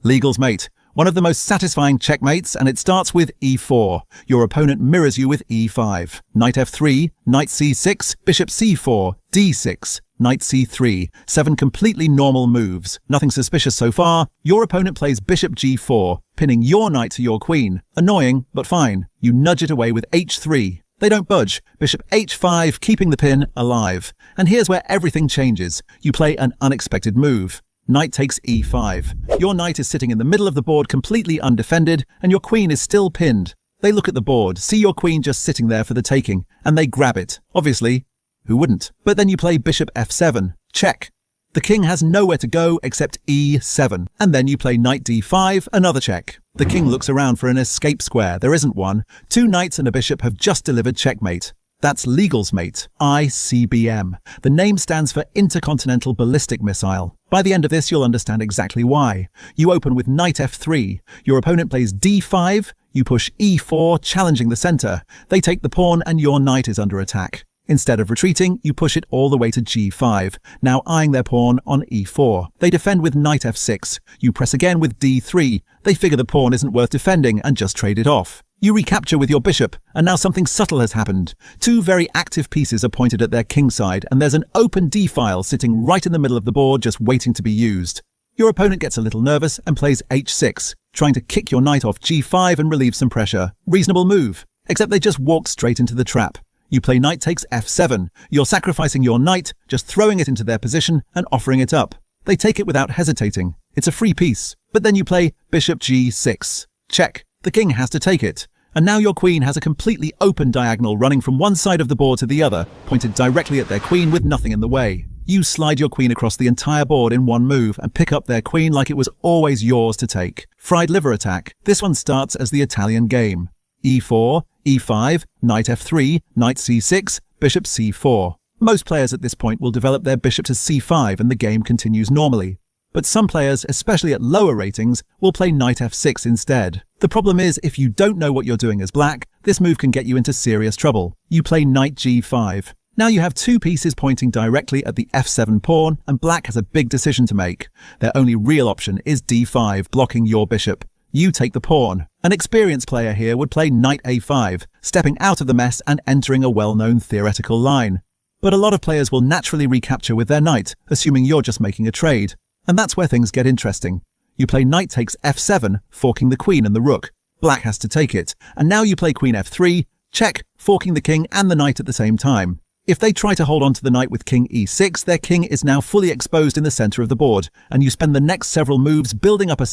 Legal's Mate. One of the most satisfying checkmates, and it starts with e4. Your opponent mirrors you with e5. Knight f3, knight c6, bishop c4, d6, knight c3. 7 completely normal moves. Nothing suspicious so far. Your opponent plays bishop g4, pinning your knight to your queen. Annoying, but fine. You nudge it away with h3. They don't budge. Bishop h5, keeping the pin alive. And here's where everything changes. You play an unexpected move. Knight takes e5. Your knight is sitting in the middle of the board completely undefended, and your queen is still pinned. They look at the board, see your queen just sitting there for the taking, and they grab it. Obviously, who wouldn't? But then you play bishop f7. Check. The king has nowhere to go except e7. And then you play knight d5, another check. The king looks around for an escape square. There isn't one. 2 knights and a bishop have just delivered checkmate. That's Legal's Mate, ICBM. The name stands for Intercontinental Ballistic Missile. By the end of this, you'll understand exactly why. You open with knight f3. Your opponent plays d5. You push e4, challenging the center. They take the pawn and your knight is under attack. Instead of retreating, you push it all the way to g5, now eyeing their pawn on e4. They defend with knight f6. You press again with d3. They figure the pawn isn't worth defending and just trade it off. You recapture with your bishop, and now something subtle has happened. 2 very active pieces are pointed at their kingside, and there's an open d-file sitting right in the middle of the board just waiting to be used. Your opponent gets a little nervous and plays h6, trying to kick your knight off g5 and relieve some pressure. Reasonable move, except they just walk straight into the trap. You play knight takes f7. You're sacrificing your knight, just throwing it into their position and offering it up. They take it without hesitating. It's a free piece. But then you play bishop g6. Check. The king has to take it. And now your queen has a completely open diagonal running from one side of the board to the other, pointed directly at their queen with nothing in the way. You slide your queen across the entire board in one move and pick up their queen like it was always yours to take. Fried liver attack. This one starts as the Italian game. e4, e5, knight f3, knight c6, bishop c4. Most players at this point will develop their bishop to c5 and the game continues normally. But some players, especially at lower ratings, will play knight f6 instead. The problem is, if you don't know what you're doing as black, this move can get you into serious trouble. You play knight g5. Now you have 2 pieces pointing directly at the f7 pawn, and black has a big decision to make. Their only real option is d5, blocking your bishop. You take the pawn. An experienced player here would play knight a5, stepping out of the mess and entering a well-known theoretical line. But a lot of players will naturally recapture with their knight, assuming you're just making a trade. And that's where things get interesting. You play knight takes f7, forking the queen and the rook. Black has to take it. And now you play queen f3, check, forking the king and the knight at the same time. If they try to hold on to the knight with king e6, their king is now fully exposed in the center of the board, and you spend the next several moves building up a